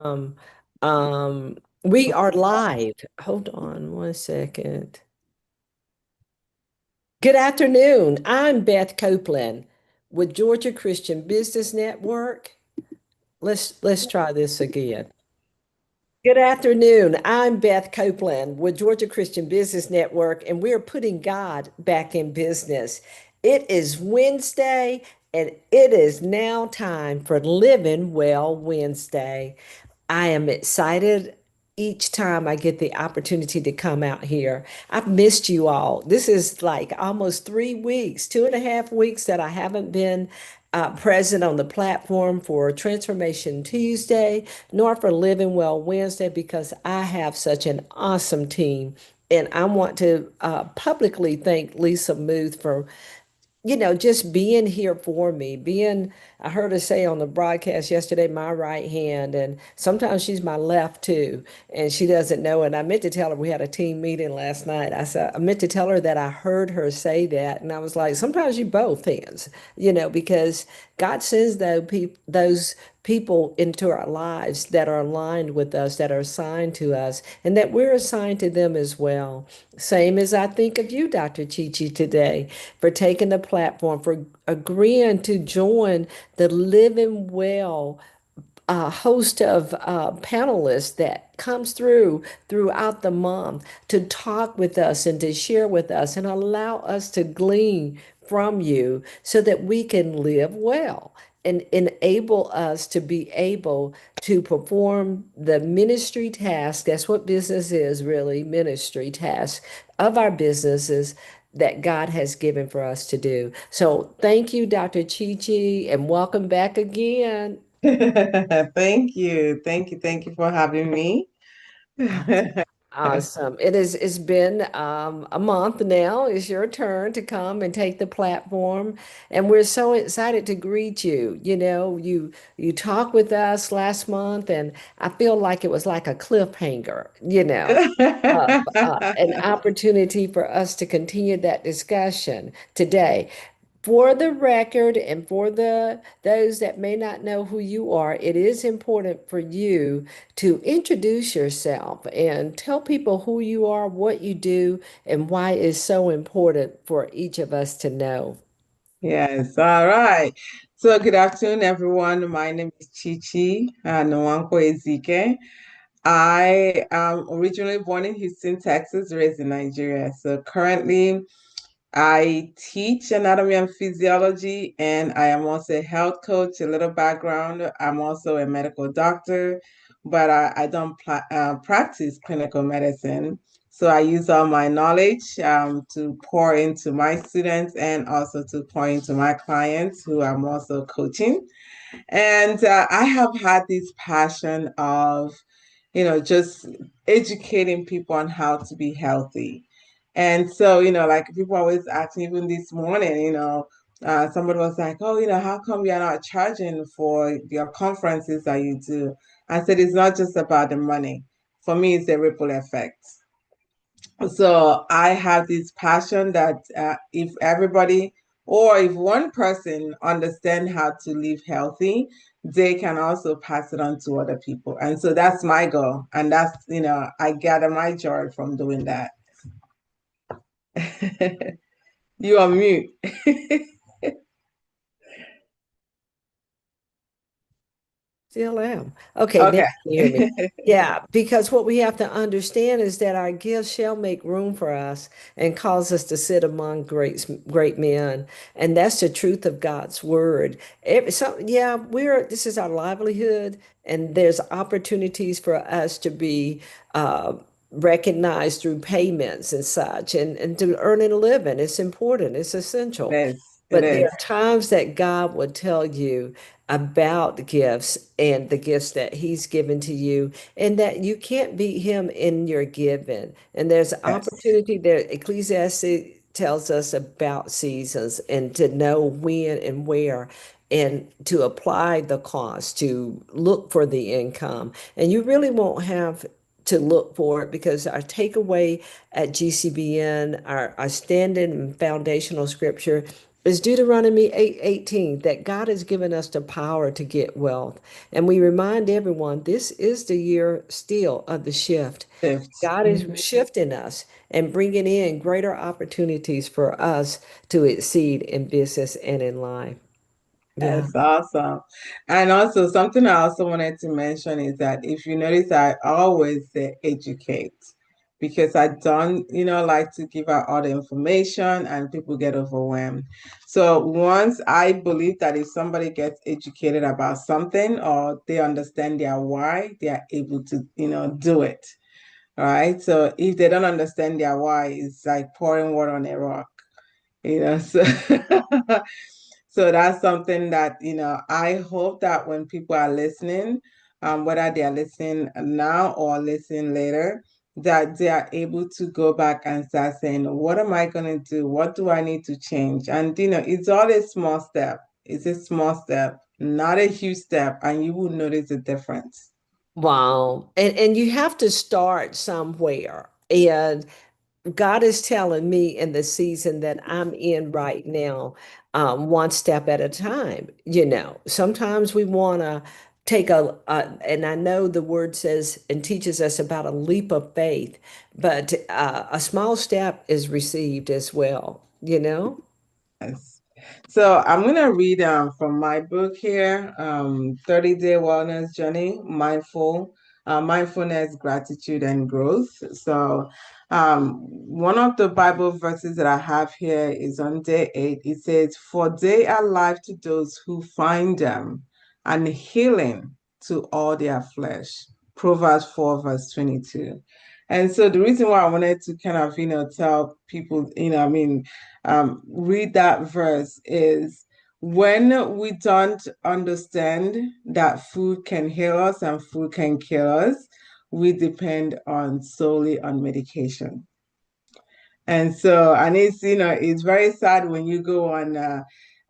Um, we are live. Hold on one second. Good afternoon. I'm Beth Copeland with Georgia Christian Business Network. Let's try this again. Good afternoon. I'm Beth Copeland with Georgia Christian Business Network, and we're putting God back in business. It is Wednesday, and it is now time for Living Well Wednesday. I am excited each time I get the opportunity to come out here. I've missed you all. This is like almost 3 weeks, 2.5 weeks that I haven't been present on the platform for Transformation Tuesday, nor for Living Well Wednesday, because I have such an awesome team. And I want to publicly thank Lisa Muth for just being here for me, I heard her say on the broadcast yesterday, my right hand, and sometimes she's my left too, and she doesn't know it. I meant to tell her, we had a team meeting last night. I meant to tell her that I heard her say that, and I was like, sometimes you both hands, because God sends those people into our lives that are aligned with us, that are assigned to us, and that we're assigned to them as well. Same as I think of you, Dr. Chichi, today, for taking the platform, for agreeing to join the Living Well host of panelists that comes throughout the month to talk with us and to share with us and allow us to glean from you so that we can live well and enable us to be able to perform the ministry task. That's what business is, really, ministry task of our businesses that God has given for us to do. So thank you, Dr. Chi Chi, and welcome back again. Thank you. Thank you. Thank you for having me. Awesome. It's been a month now. It's your turn to come and take the platform. And we're so excited to greet you. You talked with us last month, and I feel like it was like a cliffhanger, uh, an opportunity for us to continue that discussion today. For the record, and for those that may not know who you are, it is important for you to introduce yourself and tell people who you are, what you do, and why it's so important for each of us to know. Yes, all right. So good afternoon, everyone. My name is Chichi Nwankwo Ezike. I am originally born in Houston, Texas, raised in Nigeria. So currently I teach anatomy and physiology, and I am also a health coach. A little background, I'm also a medical doctor, but I don't practice clinical medicine. So I use all my knowledge to pour into my students and also to pour into my clients who I'm also coaching. And I have had this passion of, just educating people on how to be healthy. And so, like people always ask me, even this morning, somebody was like, oh, how come you're not charging for your conferences that you do? I said, it's not just about the money. For me, it's a ripple effect. So I have this passion that if everybody or if one person understand how to live healthy, they can also pass it on to other people. And so that's my goal. And that's, I gather my joy from doing that. You are mute. Still am. Okay, now Okay. you hear me. Yeah, because what we have to understand is that our gifts shall make room for us and cause us to sit among great men. And that's the truth of God's word. Yeah, this is our livelihood, and there's opportunities for us to be uh, recognized through payments and such, and to earn a living. It's important, it's It essential. is. It But there is. are times that God would tell you about gifts and the gifts that he's given to you, and that you can't beat him in your giving. And there's an Yes. opportunity there. Ecclesiastes tells us about seasons and to know when and where, and to apply the cost, to look for the income. And you really won't have to look for it, because our takeaway at GCBN, our standing and foundational scripture It's Deuteronomy 8:18 that God has given us the power to get wealth. And we remind everyone this is the year still of the shift. Shift. God is shifting us and bringing in greater opportunities for us to exceed in business and in life. Yeah. That's awesome. And also, something I also wanted to mention is that if you notice, I always say educate because I don't, like to give out all the information and people get overwhelmed. So once I believe that if somebody gets educated about something or they understand their why, they are able to, do it. All right. So if they don't understand their why, it's like pouring water on a rock. So so that's something that, I hope that when people are listening, whether they are listening now or listening later, that they are able to go back and start saying, what am I going to do? What do I need to change? And, it's all a small step. It's a small step, not a huge step, and you will notice the difference. Wow. And you have to start somewhere. And God is telling me in the season that I'm in right now, one step at a time. Sometimes we want to take and I know the word says and teaches us about a leap of faith, but a small step is received as well. Yes. So I'm gonna read from my book here, 30-Day Wellness Journey, Mindfulness, Gratitude, and Growth. So one of the Bible verses that I have here is on day 8. It says, "For they are life to those who find them, and healing to all their flesh." Proverbs 4, verse 22. And so the reason why I wanted to kind of, tell people, I mean, read that verse is when we don't understand that food can heal us and food can kill us, we depend on solely on medication. And so, and it's very sad when you go on,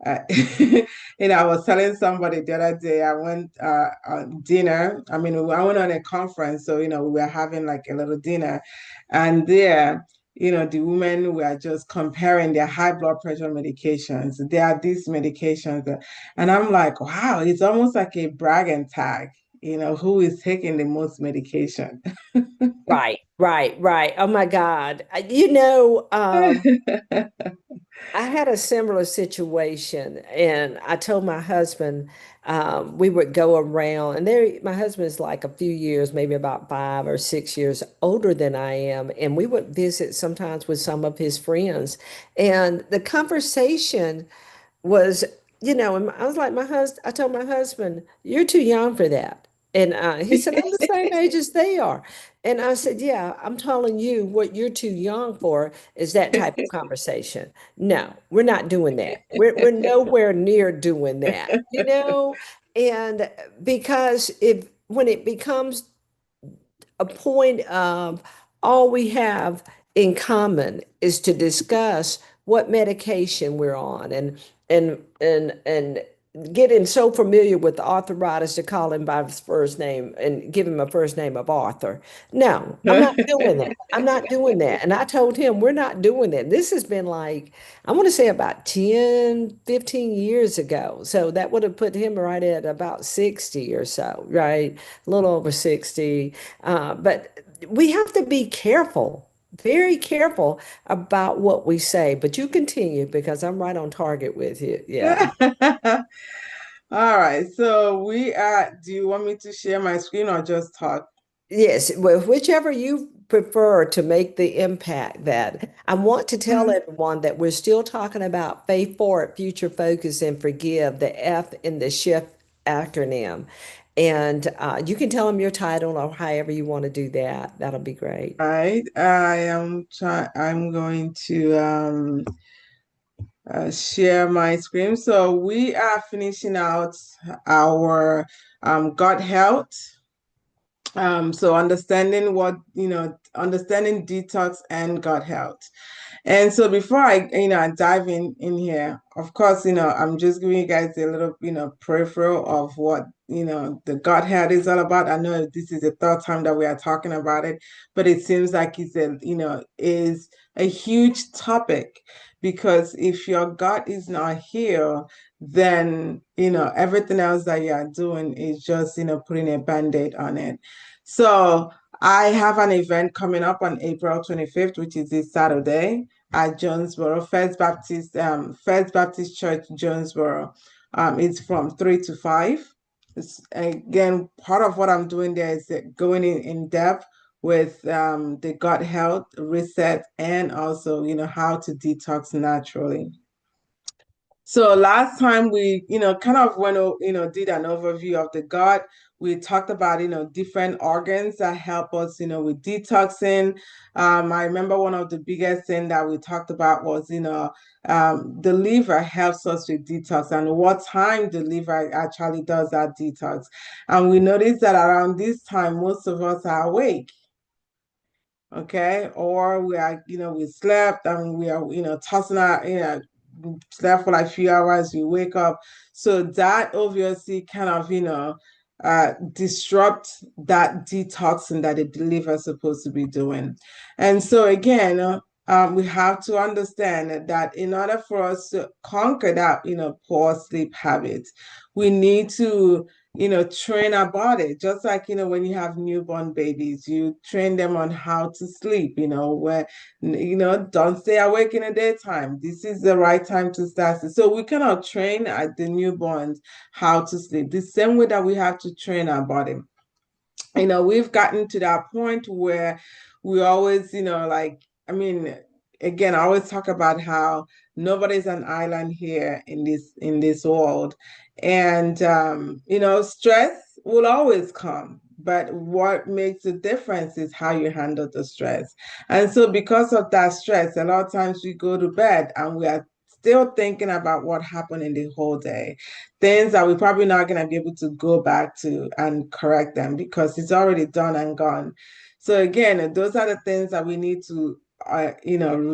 I was telling somebody the other day, I went on dinner. I mean, I went on a conference, so, we were having like a little dinner. And there, the women were just comparing their high blood pressure medications. There are these medications. And I'm like, wow, it's almost like a brag and tag, who is taking the most medication. Right, right, right. Oh my God. I had a similar situation, and I told my husband we would go around, and my husband is like a few years, maybe about 5 or 6 years older than I am, and we would visit sometimes with some of his friends, and the conversation was, and I was like, I told my husband, you're too young for that. And he said, I'm the same age as they are. And I said, yeah, I'm telling you what you're too young for is that type of conversation. No, we're not doing that. We're nowhere near doing that. And because if when it becomes a point of all we have in common is to discuss what medication we're on and getting so familiar with arthritis to call him by his first name and give him a first name of Arthur. No, I'm not doing that. I'm not doing that. And I told him we're not doing that. This has been like, I want to say about 10, 15 years ago. So that would have put him right at about 60 or so, right? A little over 60. But we have to be careful, very careful about what we say. But you continue because I'm right on target with you. Yeah. All right. So do you want me to share my screen or just talk? Yes, well, whichever you prefer to make the impact that I want to tell everyone that we're still talking about faith forward, future focus, and forgive, the F in the shift acronym. And you can tell them your title or however you want to do that. That'll be great. All right. I'm going to share my screen. So we are finishing out our gut health. So understanding understanding detox and gut health. And so before I dive in here, of course, I'm just giving you guys a little, peripheral of what, the gut health is all about. I know this is the third time that we are talking about it, but it seems like is a huge topic because if your gut is not healed, then, everything else that you are doing is just, putting a band-aid on it. So I have an event coming up on April 25th, which is this Saturday at Jonesboro, First Baptist Church, Jonesboro. It's from 3 to 5. Again, part of what I'm doing there is going in depth with the gut health reset and also, how to detox naturally. So last time we, kind of did an overview of the gut. We talked about, different organs that help us, with detoxing. I remember one of the biggest thing that we talked about was, the liver helps us with detox and what time the liver actually does that detox. And we noticed that around this time, most of us are awake. Okay, or we are, we slept and we are, tossing our, slept for like a few hours, you wake up. So that obviously kind of, disrupt that detoxing that the liver is supposed to be doing. And so again, we have to understand that in order for us to conquer that, poor sleep habits, we need to train our body. Just like, when you have newborn babies, you train them on how to sleep, where, don't stay awake in the daytime. This is the right time to start. So we cannot train the newborns how to sleep. The same way that we have to train our body. We've gotten to that point where we always, I mean, again, I always talk about how nobody's an island here in this world. And stress will always come. But what makes the difference is how you handle the stress. And so because of that stress, a lot of times we go to bed and we are still thinking about what happened in the whole day, things that we're probably not going to be able to go back to and correct them because it's already done and gone. So again, those are the things that we need to,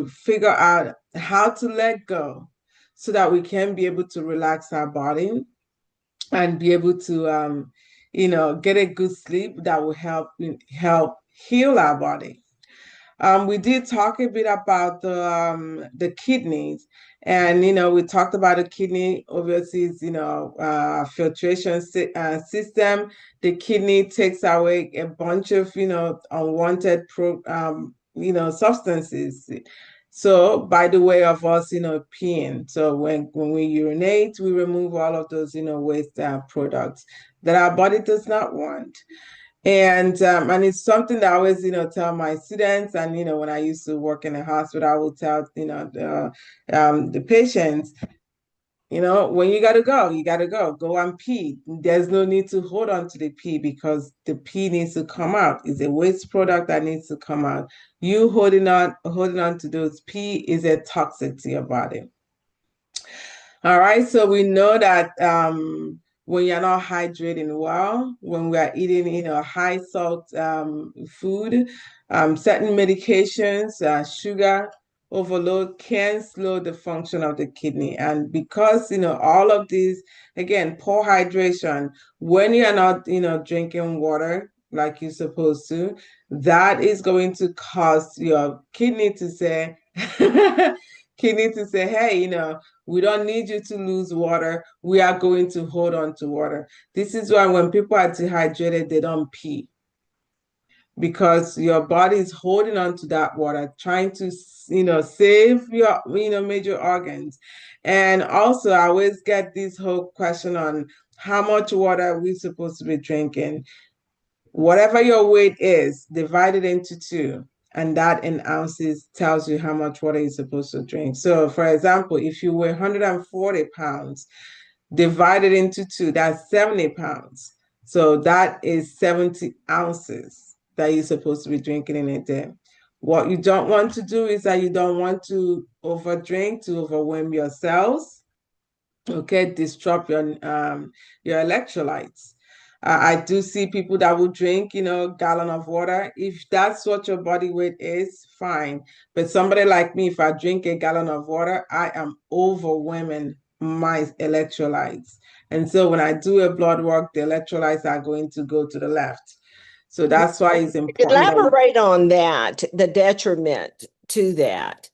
figure out how to let go so that we can be able to relax our body and be able to, get a good sleep that will help heal our body. We did talk a bit about the kidneys, and we talked about the kidney. Obviously, is filtration system. The kidney takes away a bunch of unwanted substances. So by the way of us, peeing. So when we urinate, we remove all of those waste products that our body does not want. And it's something that I always, tell my students, and when I used to work in a hospital, I would tell, the patients, when you gotta go and pee. There's no need to hold on to the pee because the pee needs to come out. It's a waste product that needs to come out. You holding on to those pee is a toxic to your body. All right, so we know that when you're not hydrating well, when we are eating, high salt food, certain medications, sugar overload can slow the function of the kidney. And because, all of these, again, poor hydration, when you're not, drinking water like you're supposed to, that is going to cause your kidney to say, hey, we don't need you to lose water. We are going to hold on to water. This is why when people are dehydrated, they don't pee because your body is holding on to that water, trying to, save your, major organs. And also, I always get this whole question on how much water are we supposed to be drinking. Whatever your weight is, divide it into two, and that in ounces tells you how much water you're supposed to drink. So, for example, if you weigh 140 pounds, divided into two, that's 70 pounds. So that is 70 ounces that you're supposed to be drinking in a day. What you don't want to do is that you don't want to overdrink to overwhelm your cells, okay, disrupt your electrolytes. I do see people that will drink, gallon of water. If that's what your body weight is, fine. But somebody like me, if I drink a gallon of water, I am overwhelming my electrolytes. And so when I do a blood work, the electrolytes are going to go to the left. So that's why it's important that Elaborate on that, the detriment to that.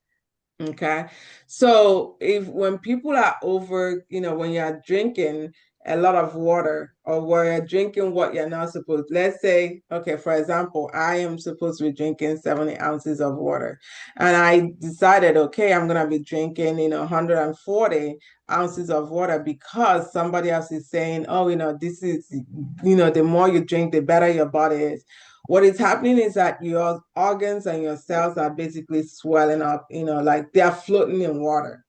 Okay. So if when people are over, when you're drinking a lot of water or where you're drinking what you're not supposed, let's say, okay, for example, I am supposed to be drinking 70 ounces of water. And I decided, okay, I'm gonna be drinking, 140 ounces of water because somebody else is saying, oh, this is, the more you drink, the better your body is. What is happening is that your organs and your cells are basically swelling up, like they're floating in water.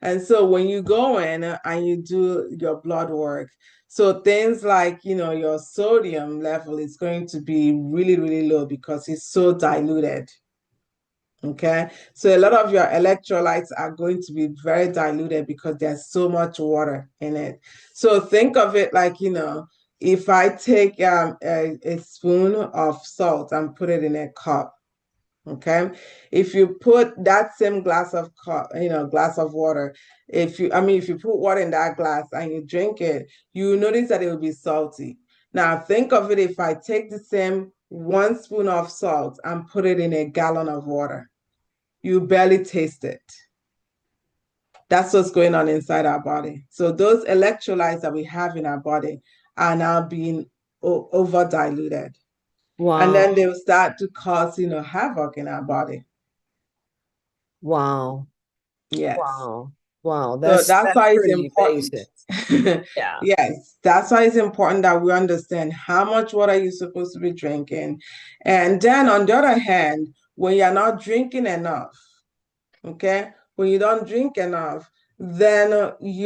And so when you go in and you do your blood work, so things like, your sodium level is going to be really, really low because it's so diluted. Okay. So a lot of your electrolytes are going to be very diluted because there's so much water in it. So think of it like, if I take a spoon of salt and put it in a cup, okay? If you put that same glass of cup, glass of water, if you put water in that glass and you drink it, you notice that it will be salty. Now think of it if I take the same 1 spoon of salt and put it in a gallon of water, you barely taste it. That's what's going on inside our body. So those electrolytes that we have in our body are now being over diluted. And Wow. then they'll start to cause, havoc in our body. Wow. Yes. Wow. Wow. So That's that's why it's pretty important. basic. Yeah. Yes, that's why it's important that we understand how much water you're supposed to be drinking. And then on the other hand, when you're not drinking enough, okay, when you don't drink enough, then we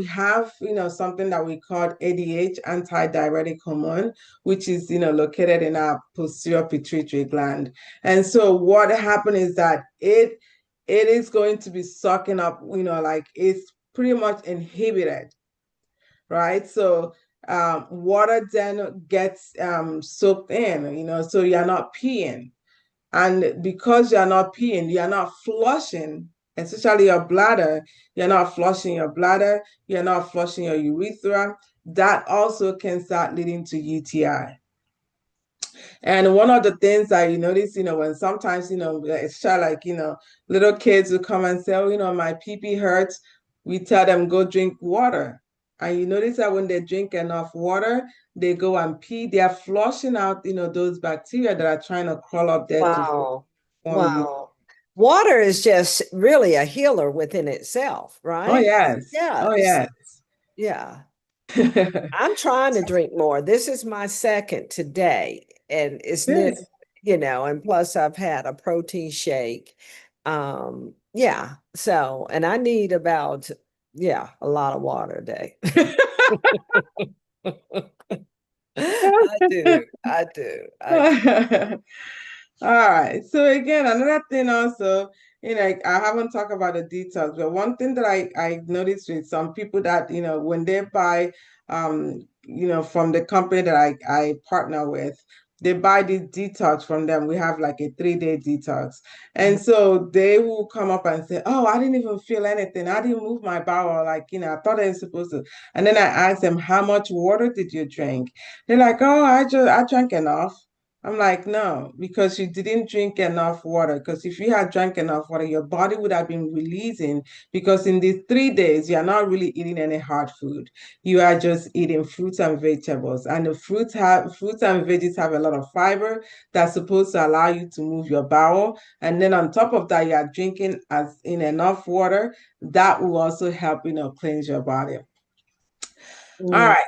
have something that we call ADH, antidiuretic hormone, which is located in our posterior pituitary gland. And so what happened is that it is going to be sucking up, like it's pretty much inhibited, right? So water then gets soaked in, so you're not peeing. And because you're not peeing, you're not flushing, especially your bladder, you're not flushing your bladder, you're not flushing your urethra. That also can start leading to UTI. And one of the things that you notice, when sometimes, it's like, little kids will come and say, oh, my pee-pee hurts. We tell them, go drink water. And you notice that when they drink enough water, they go and pee. They are flushing out, those bacteria that are trying to crawl up there to Wow. form you. Wow. Water is just really a healer within itself, Oh, right? yes. Oh, Yes. yes. Yeah. I'm trying to drink more. This is my second today, and it's new, Yes. and plus I've had a protein shake. Yeah. So, and I need about, yeah, a lot of water a day. I do. I do. I do. All right. So again, another thing also, I haven't talked about the details, but one thing that I noticed with some people that, when they buy from the company that I partner with, they buy this detox from them. We have like a 3-day detox. And so they will come up and say, oh, I didn't even feel anything. I didn't move my bowel. Like, I thought I was supposed to. And then I asked them, how much water did you drink? They're like, oh, I drank enough. I'm like, no, because you didn't drink enough water. Because if you had drank enough water, your body would have been releasing. Because in these 3 days, you're not really eating any hard food. You are just eating fruits and vegetables. And the fruits and veggies have a lot of fiber that's supposed to allow you to move your bowel. And then on top of that, you are drinking as in enough water. That will also help, cleanse your body. All Mm. right.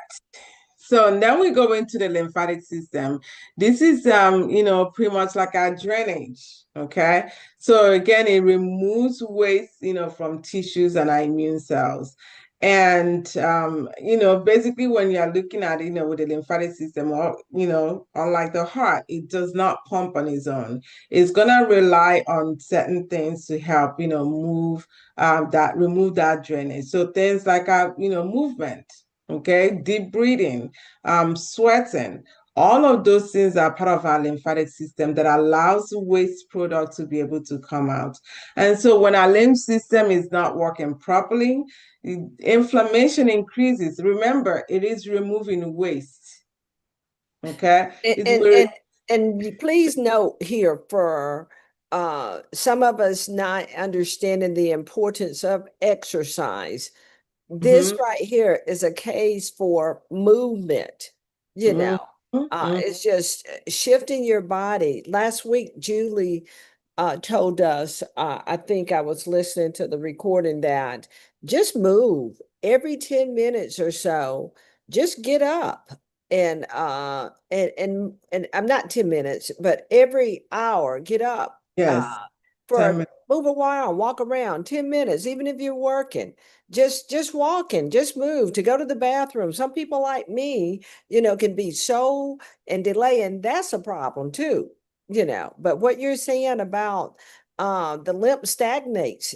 So then we go into the lymphatic system. This is pretty much like our drainage. Okay. So again, it removes waste, from tissues and our immune cells. And basically when you're looking at, with the lymphatic system, or, unlike the heart, it does not pump on its own. It's gonna rely on certain things to help, remove that drainage. So things like movement. okay, deep breathing, sweating. All of those things are part of our lymphatic system that allows waste product to be able to come out. And so when our lymph system is not working properly, inflammation increases. Remember, it is removing waste. Okay. And It's and where, and, please note here for some of us not understanding the importance of exercise. This mhm, right here is a case for movement, you mhm, know. mhm. It's just shifting your body. Last week, Julie told us, I think I was listening to the recording, that just move every 10 minutes or so, just get up and I'm not 10 minutes, but every hour, get up Yes. for 10 minutes. move a while, walk around 10 minutes, even if you're working, just walking, just move to go to the bathroom. Some people like me, can be so and delay, and that's a problem too. But what you're saying about the lymph stagnates,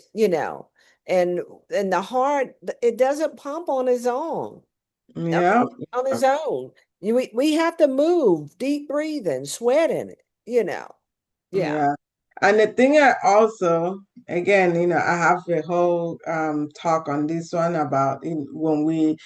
and the heart, it doesn't pump on its own. I Yeah. mean, on its own. We have to move, deep breathing, sweating, yeah. Yeah. And the thing I also, again, I have a whole talk on this one about when we,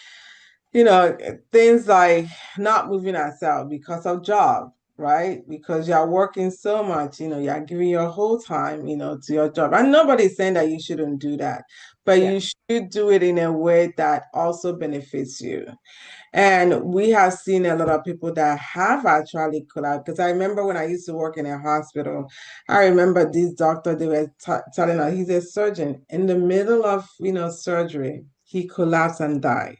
things like not moving ourselves because of job, right? Because you're working so much, you're giving your whole time, to your job. And nobody's saying that you shouldn't do that, but Yeah. you should do it in a way that also benefits you. And we have seen a lot of people that have actually collapsed. Because I remember when I used to work in a hospital, I remember this doctor, they were telling us, he's a surgeon. In the middle of, surgery, he collapsed and died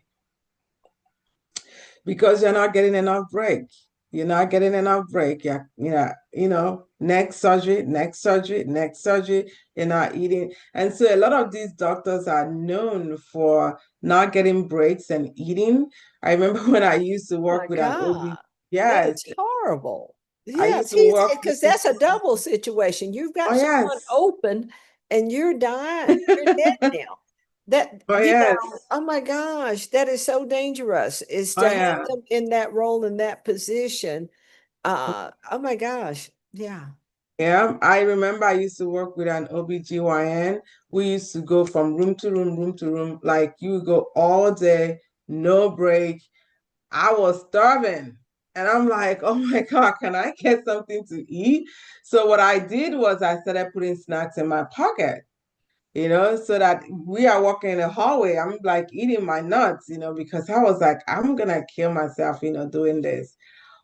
because you're not getting enough break. You're not getting enough break. Next surgery, next surgery, next surgery. You're not eating. And so a lot of these doctors are known for not getting breaks and eating. I remember when I used to Oh my work with an OB. God. That Yes, is horrible. I Yes, used to work because with, that's a double situation. You've oh got someone yes, open and you're dying. You're dead now. That, oh yes, oh my gosh, that is so dangerous, is oh to have yeah. them in that role, in that position. Oh my gosh. Yeah. Yeah, I remember I used to work with an OBGYN. We used to go from room to room, room to room. Like you would go all day, no break. I was starving. And I'm like, oh my God, can I get something to eat? So what I did was I started putting snacks in my pocket, so that we are walking in the hallway. I'm like eating my nuts, because I was like, I'm gonna kill myself, doing this.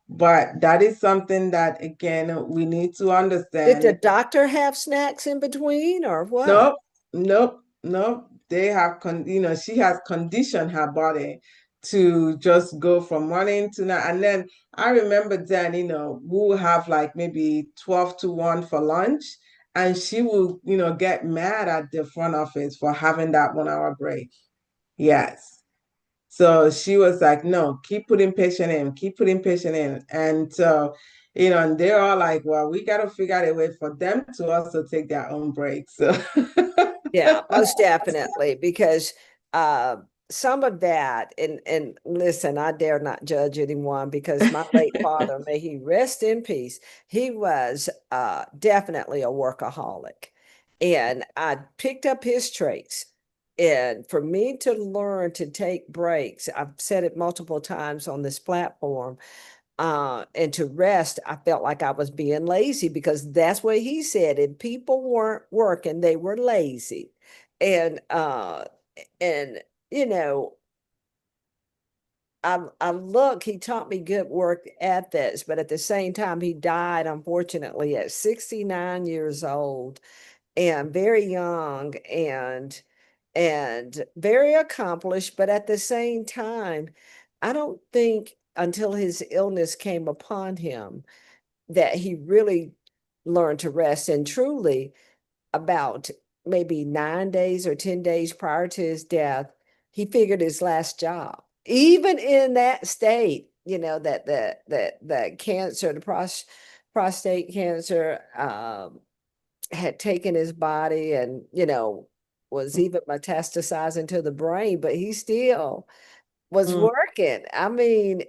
But that is something that, again, we need to Did the understand. doctor have snacks in between or what? Nope, nope, nope. They have she has conditioned her body to just go from morning to night. And then I remember then, we'll have like maybe 12 to 1 for lunch. And she will, get mad at the front office for having that 1 hour break. Yes. So she was like, no, keep putting patient in, keep putting patient in. And so, and they're all like, well, we got to figure out a way for them to also take their own breaks. So, Yeah, most definitely, because uh some of that, and listen, I dare not judge anyone, because my late father, may he rest in peace, he was definitely a workaholic. And I picked up his traits. And for me to learn to take breaks, I've said it multiple times on this platform, and to rest, I felt like I was being lazy, because that's what he said. If people weren't working, they were lazy. And and you know, I look, he taught me good work ethics, but at the same time, he died unfortunately at 69 years old, and very young, and very accomplished, but at the same time, I don't think until his illness came upon him that he really learned to rest. And truly, about maybe 9 days or 10 days prior to his death, he figured his last job. Even in that state, that the cancer, the prostate cancer, had taken his body, and was even metastasizing to the brain, but he still was Mm. working. I mean,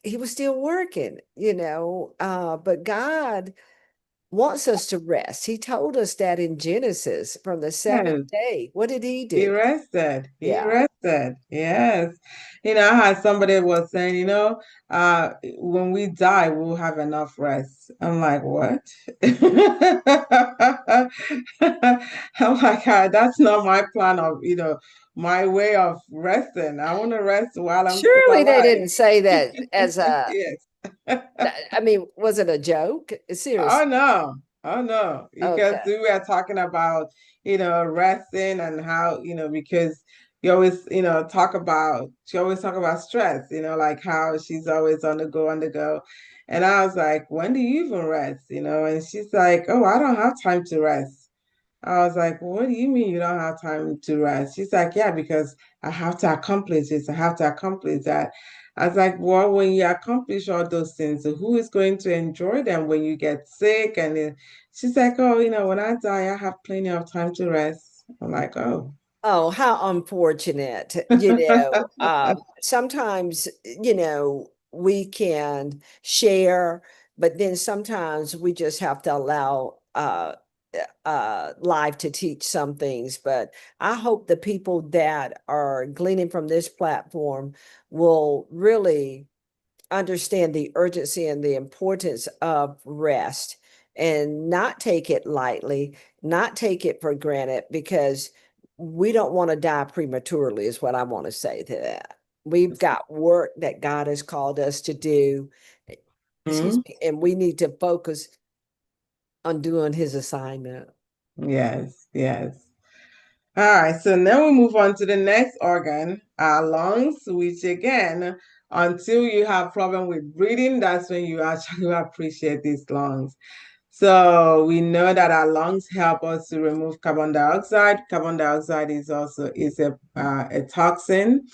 he was still working, but God wants us to rest. He told us that in Genesis from the seventh Yes. day. What did he He do? rested. He Yeah. rested. Yes. I had somebody was saying, when we die, we'll have enough rest. I'm like, what? I'm like, that's not my plan of, my way of resting. I want to rest while I'm still Surely they alive. didn't say that as a, Yes. I mean, was it a joke? Oh Seriously. no. Oh no. Because Okay. we were talking about, resting and how, because you always, she always talk about stress, like how she's always on the go. And I was like, when do you even rest? And she's like, oh, I don't have time to rest. I was like, what do you mean you don't have time to rest? She's like, yeah, because I have to accomplish this. I have to accomplish that. I was like, well, when you accomplish all those things, who is going to enjoy them when you get sick? And she's like, oh, when I die, I have plenty of time to rest. I'm like, oh. Oh, how unfortunate. Sometimes, we can share, but then sometimes we just have to allow life to teach some things. But I hope the people that are gleaning from this platform will really understand the urgency and the importance of rest and not take it lightly, not take it for granted, because we don't want to die prematurely, is what I want to say to that. We've got work that God has called us to do, excuse Mhm. me, and we need to focus on doing his assignment. Yes, yes. All right, so now we move on to the next organ, our lungs, which again, until you have problem with breathing, that's when you actually appreciate these lungs. So we know that our lungs help us to remove carbon dioxide. Carbon dioxide is also is a toxin.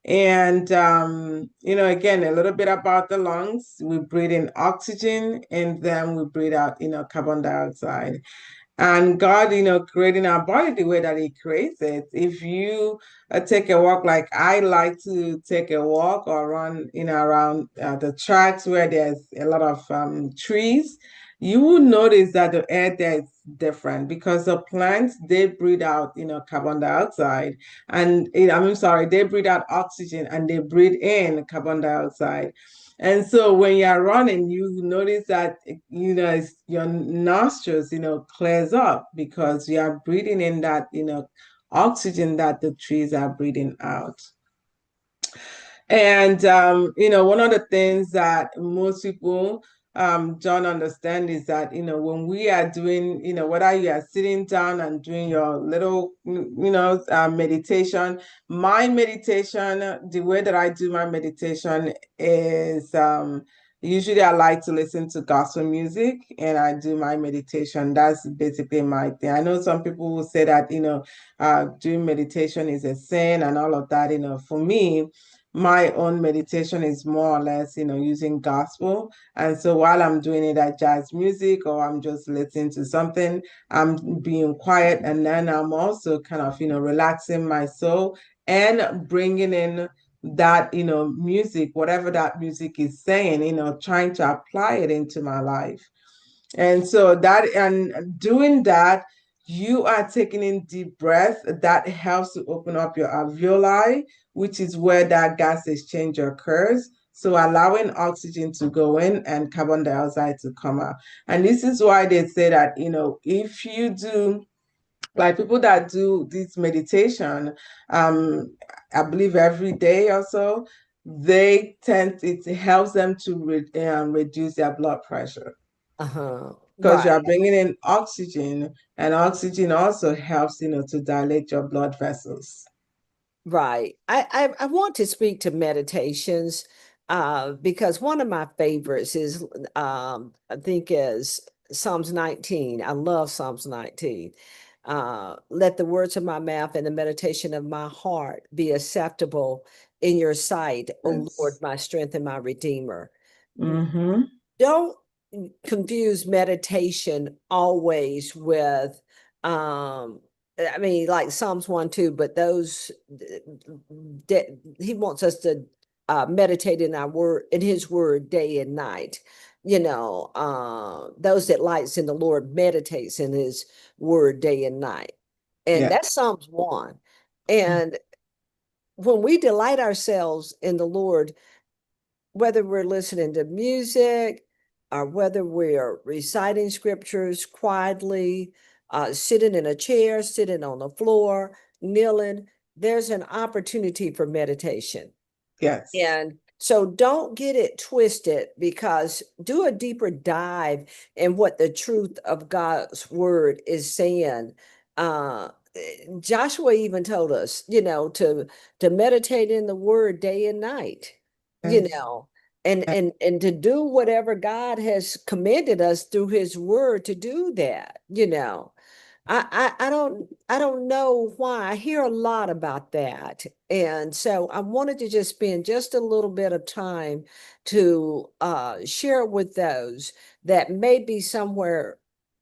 And again, a little bit about the lungs. We breathe in oxygen and then we breathe out, carbon dioxide. And God, creating our body the way that He creates it. If you take a walk, like I like to take a walk or run, around the tracks where there's a lot of trees, you will notice that the air there is different because the plants they breathe out, carbon dioxide, and I'm sorry, they breathe out oxygen and they breathe in carbon dioxide. And so when you're running, you notice that, your nostrils, clears up because you are breathing in that, oxygen that the trees are breathing out. And one of the things that most people don't understand is that, when we are doing, whether you are sitting down and doing your little, meditation, my meditation, the way that I do my meditation is usually I like to listen to gospel music and I do my meditation. That's basically my thing. I know some people will say that, doing meditation is a sin and all of that, for me my own meditation is more or less, using gospel. And so while I'm doing it at jazz music or I'm just listening to something, I'm being quiet. And then I'm also kind of, relaxing my soul and bringing in that, music, whatever that music is saying, trying to apply it into my life. And so that and doing that, you are taking in deep breath. That helps to open up your alveoli, which is where that gas exchange occurs. So allowing oxygen to go in and carbon dioxide to come out. And this is why they say that, if you do like people that do this meditation, I believe every day or so, it helps them to reduce their blood pressure Uh-huh. because you Right. are bringing in oxygen, and oxygen also helps, to dilate your blood vessels. Right. I want to speak to meditations because one of my favorites is I think is Psalms 19. I love Psalms 19. Let the words of my mouth and the meditation of my heart be acceptable in your sight, O Lord, Yes. my strength and my redeemer. Mm-hmm. Don't confuse meditation always with um I mean, like Psalms 1, 2, but those that he wants us to meditate in our word, in his word day and night. Those that lights in the Lord meditates in his word day and night. And Yeah. that's Psalms 1. And when we delight ourselves in the Lord, whether we're listening to music or whether we're reciting scriptures quietly, sitting in a chair, sitting on the floor, kneeling, there's an opportunity for meditation. Yes. And so don't get it twisted, because do a deeper dive in what the truth of God's word is saying. Joshua even told us, to meditate in the word day and night, you Yes. know, and to do whatever God has commanded us through his word to do that. I don't know why. I hear a lot about that. And so I wanted to just spend just a little bit of time to share with those that may be somewhere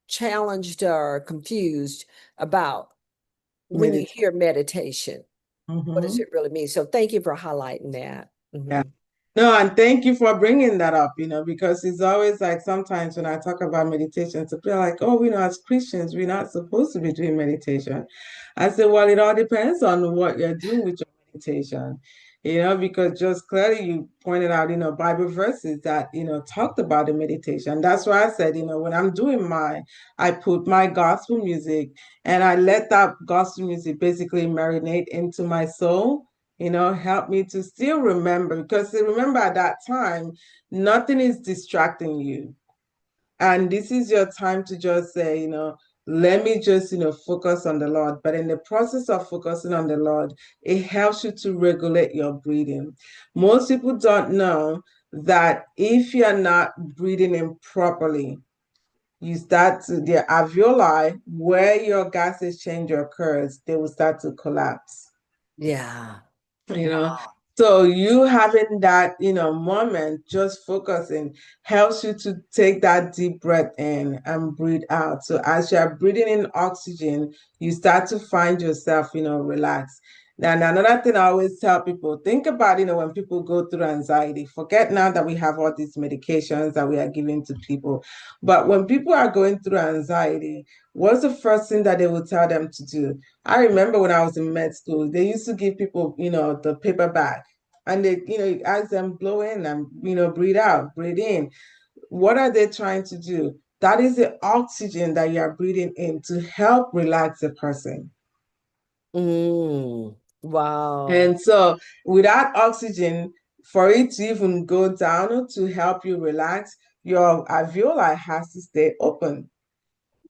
challenged or confused about when you Meditate. hear meditation, what does Mm-hmm. it really mean? So thank you for highlighting that. Yeah. Mhm. No, and thank you for bringing that up, because it's always like sometimes when I talk about meditation, so people are like, oh, as Christians, we're not supposed to be doing meditation. I say, well, it all depends on what you're doing with your meditation, because just clearly you pointed out, Bible verses that, talked about the meditation. That's why I said, when I'm doing I put my gospel music and I let that gospel music basically marinate into my soul, help me to still remember, because remember at that time, nothing is distracting you. And this is your time to just say, let me just, focus on the Lord. But in the process of focusing on the Lord, it helps you to regulate your breathing. Most people don't know that if you're not breathing in properly, you start to, the alveoli, where your gas exchange occurs, they will start to collapse Yeah. you know Wow. so you having that moment, just focusing, helps you to take that deep breath in and breathe out. So as you're breathing in oxygen, you start to find yourself relax. And another thing I always tell people, think about when people go through anxiety, forget now that we have all these medications that we are giving to people, but when people are going through anxiety, what's the first thing that they will tell them to do? I remember when I was in med school, they used to give people, the paper bag, and they, you ask them blow in and, breathe out, breathe in. What are they trying to do? That is the oxygen that you are breathing in to help relax the person. Wow. And so without oxygen, for it to even go down to help you relax, your alveoli has to stay open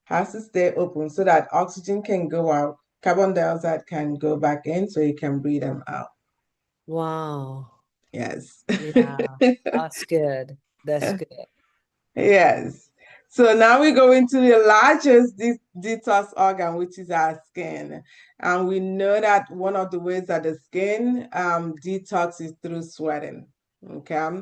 so that oxygen can go out, carbon dioxide can go back in so you can breathe them out. Wow. Yes. Yeah. That's good. That's good. Yes. So now we go into the largest detox organ, which is our skin. And we know that one of the ways that the skin detox is through sweating. Okay.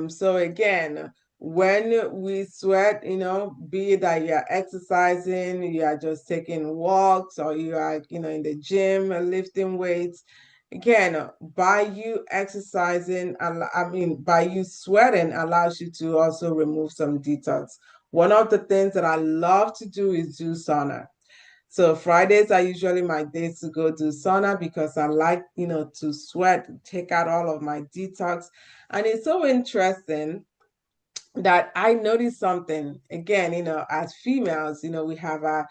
So again, when we sweat, be it that you're exercising, you are just taking walks, or you are, in the gym lifting weights, again, by you exercising, by you sweating allows you to also remove some detox. One of the things that I love to do is do sauna. So Fridays are usually my days to go do sauna because I like, to sweat, take out all of my detox. And it's so interesting that I noticed something again, as females, we have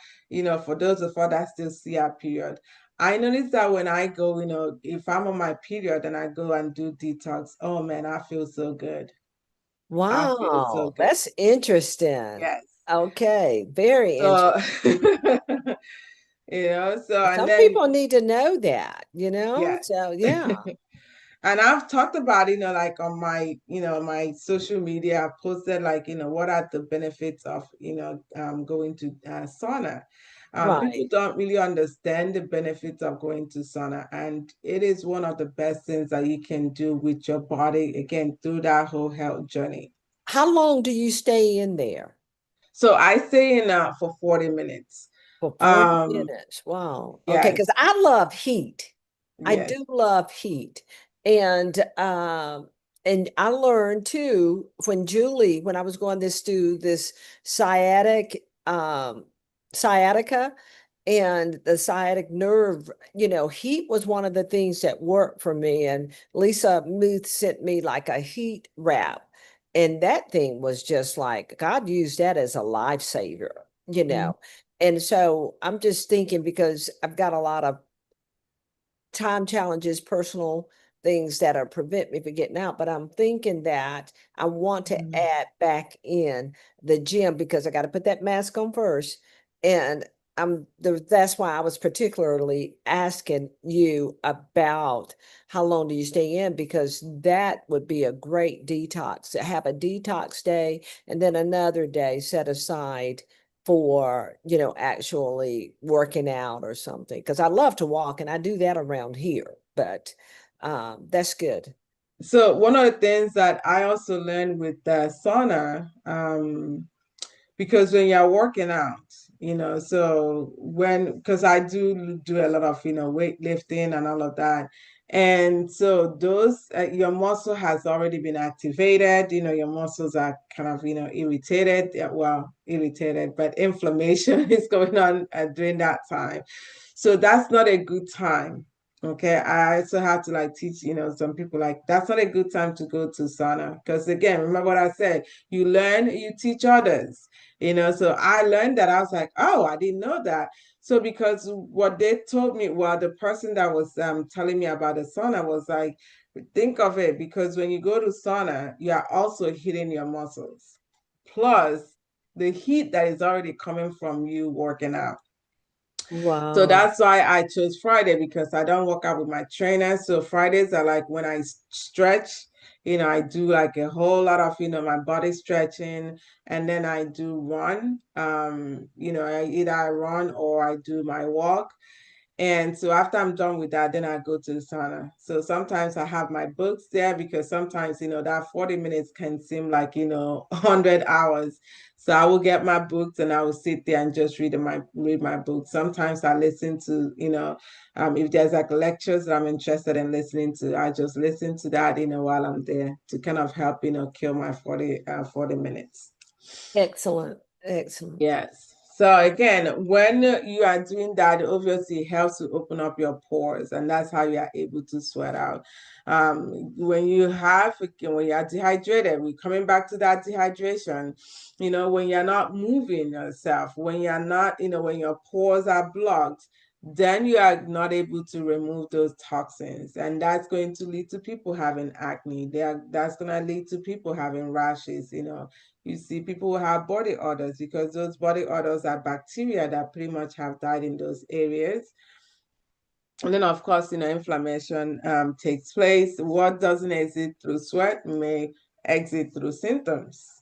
for those of us that still see our period. I noticed that when I go, if I'm on my period and I go and do detox, oh man, I feel so good. I feel so Wow. good. That's interesting. Yes. Okay. Very So, interesting. and Some then, people need to know that, you know? yes. So, yeah. And I've talked about, like on my, my social media, I've posted like, what are the benefits of, going to sauna. People Right. don't really understand the benefits of going to sauna, and it is one of the best things that you can do with your body, again, through that whole health journey. How long do you stay in there? So I stay in for 40 minutes. For 40 Um, minutes. Wow. Okay, yes, because I love heat. I yes. do love heat. And I learned too when I was going this sciatic sciatica and the sciatic nerve, heat was one of the things that worked for me. And Lisa Muth sent me like a heat wrap. And that thing was just like God used that as a lifesaver, you Mhm. know. And so I'm just thinking because I've got a lot of time challenges, personal things that are prevent me from getting out. But I'm thinking that I want to Mhm. add back in the gym because I got to put that mask on first. And that's why I was particularly asking you about how long do you stay in, because that would be a great detox to have a detox day and then another day set aside for actually working out or something, because I love to walk and I do that around here, but that's good. So one of the things that I also learned with the sauna, because when you're working out, so because I do a lot of, weightlifting and all of that. And so your muscle has already been activated, your muscles are kind of, irritated, well, irritated, but inflammation is going on during that time. So that's not a good time. Okay, I also have to like teach, some people like that's not a good time to go to sauna because again, remember what I said, you learn, you teach others. So I learned that. I was like, oh, I didn't know that. So because what they told me, well, the person that was telling me about the sauna was like, think of it, because when you go to sauna, you are also hitting your muscles, plus the heat that is already coming from you working out. So Wow. that's why I chose Friday, because I don't work out with my trainer. So Fridays are like when I stretch, I do like a whole lot of, my body stretching, and then I do run. Either I run or I do my walk. And so after I'm done with that, then I go to the sauna. So sometimes I have my books there because sometimes, that 40 minutes can seem like, 100 hours. So I will get my books and I will sit there and just read my books. Sometimes I listen to, if there's like lectures that I'm interested in listening to, I just listen to that, while I'm there to kind of help, kill my 40 minutes. Excellent. Excellent. Yes. So again, when you are doing that, obviously it helps to open up your pores, and that's how you are able to sweat out. When when you are dehydrated, we're coming back to that dehydration. When you're not moving yourself, when you're not, when your pores are blocked, then you are not able to remove those toxins, and that's going to lead to people having acne. That's going to lead to people having rashes. You see people who have body odors because those body odors are bacteria that pretty much have died in those areas. And then, of course, inflammation takes place. What doesn't exit through sweat may exit through symptoms.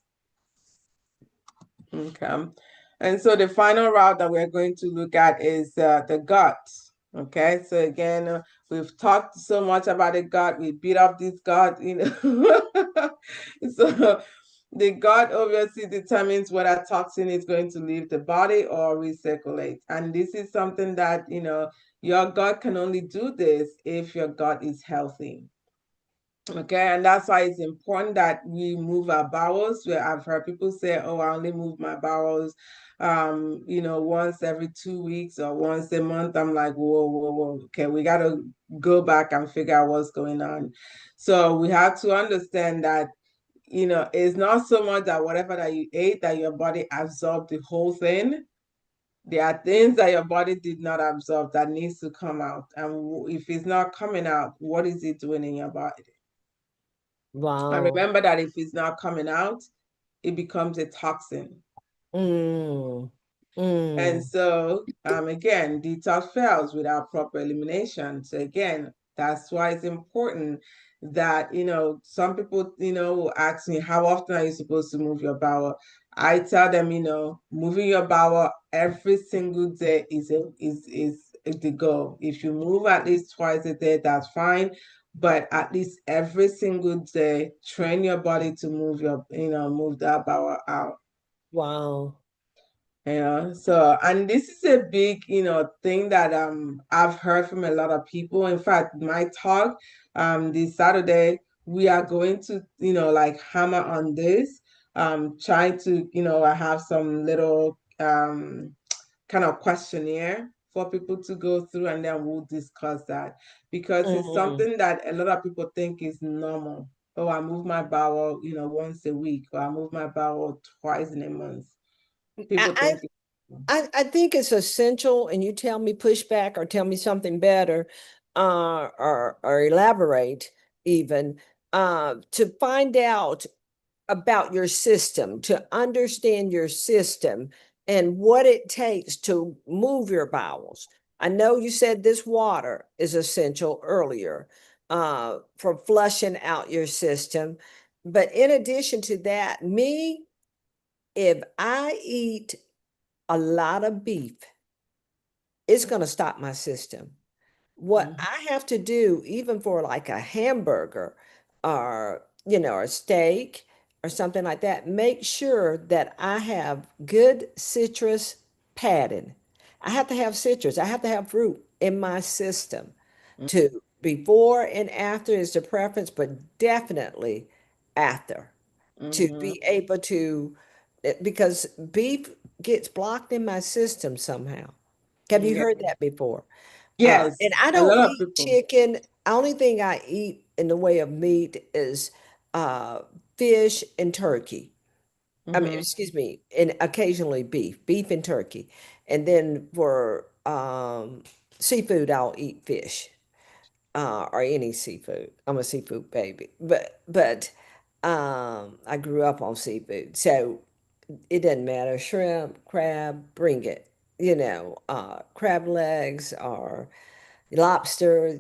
Okay. And so the final route that we're going to look at is the gut. Okay. So again, we've talked so much about the gut. We beat up this gut. So the gut obviously determines whether toxin is going to leave the body or recirculate. And this is something that, your gut can only do this if your gut is healthy. Okay, and that's why it's important that we move our bowels. Where I've heard people say, "Oh, I only move my bowels, once every 2 weeks or once a month." I'm like, whoa, whoa, whoa. Okay, we got to go back and figure out what's going on. So we have to understand that, it's not so much that whatever that you ate that your body absorbed the whole thing. There are things that your body did not absorb that needs to come out, and if it's not coming out, what is it doing in your body? And Wow. remember that if it's not coming out, it becomes a toxin. Mm. And Mm. so, again, detox fails without proper elimination. So again, that's why it's important that, some people, will ask me, how often are you supposed to move your bowel? I tell them, moving your bowel every single day is the goal. If you move at least twice a day, that's fine. But at least every single day, train your body to move that bowel out. Wow. So and this is a big, thing that I've heard from a lot of people. In fact, my talk this Saturday, we are going to, like hammer on this, try to, I have some little kind of questionnaire for people to go through, and then we'll discuss that because it's Mhm. something that a lot of people think is normal. Oh, I move my bowel, once a week, or I move my bowel twice in a month. People I, think I think it's essential, and you tell me pushback or tell me something better, or elaborate even, to find out about your system, to understand your system and what it takes to move your bowels. I know you said this water is essential earlier, for flushing out your system. But in addition to that, me, if I eat a lot of beef, it's going to stop my system. What Mhm, I have to do, even for like a hamburger or, a steak or something like that, make sure that I have good citrus padding. I have to have citrus, I have to have fruit in my system. To before and after is the preference, but definitely after, to mhm, be able to, because beef gets blocked in my system somehow. Have you yeah. heard that before? And Yes, I a don't lot of eat people. chicken. Only thing I eat in the way of meat is uh, fish and turkey. I mean, Hmm. excuse me, and occasionally beef and turkey. And then for seafood, I'll eat fish, or any seafood. I'm a seafood baby. But I grew up on seafood, so it doesn't matter. Shrimp, crab, bring it. Crab legs or lobster,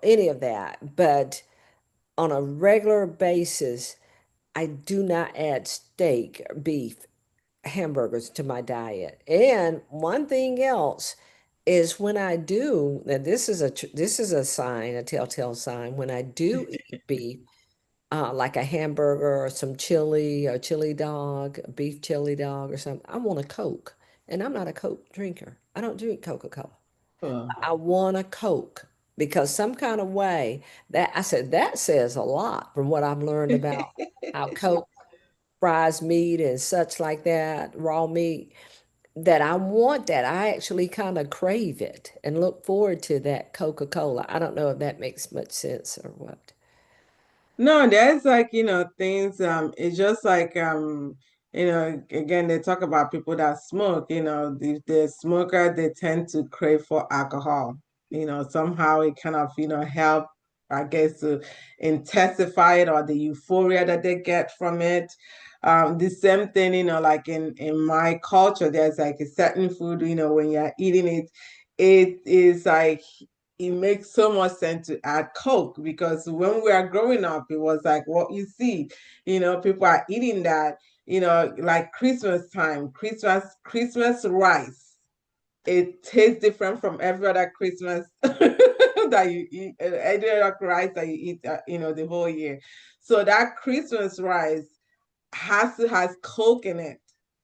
any of that. But on a regular basis, I do not add steak, beef, hamburgers to my diet. And one thing else is when I do, and this is a sign, a telltale sign, when I do eat beef, like a hamburger or some chili or chili dog, a beef chili dog or something, I want a Coke. And I'm not a Coke drinker. I don't drink Coca-Cola. Oh. I want a Coke because some kind of way that I said that says a lot from what I've learned about how Coke fries meat and such like that, raw meat, that I want that. I actually kind of crave it and look forward to that Coca-Cola. I don't know if that makes much sense or what. No, there's like, things, it's just like, again, they talk about people that smoke, the smoker, they tend to crave for alcohol. Somehow it kind of, help, I guess, to intensify it or the euphoria that they get from it. The same thing, like in my culture, there's like a certain food, when you're eating it, it is like it makes so much sense to add Coke because when we are growing up, it was like what you see, people are eating that, like Christmas time, Christmas rice. It tastes different from every other Christmas that you eat, every other rice that you eat, the whole year. So that Christmas rice has Coke in it,